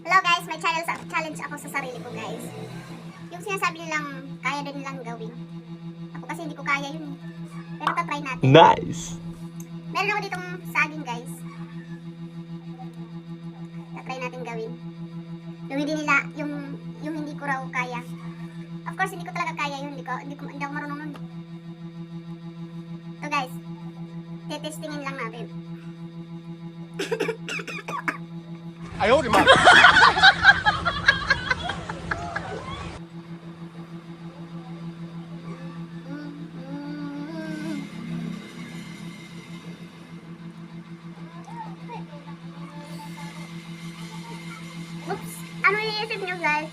Hello guys, may challenge ako sa sarili ko guys. Yung sinasabi nilang kaya din nilang gawin. Ako kasi hindi ko kaya yun. Pero tatry natin. Nice! Meron ako ditong saging guys. Tatry natin gawin. Yung hindi ko raw kaya. Of course, hindi ko talaga kaya yun. Hindi ako marunong nun. So guys, tetestingin lang natin. Ayaw, di ba? Oops! Ano iniisip nyo guys?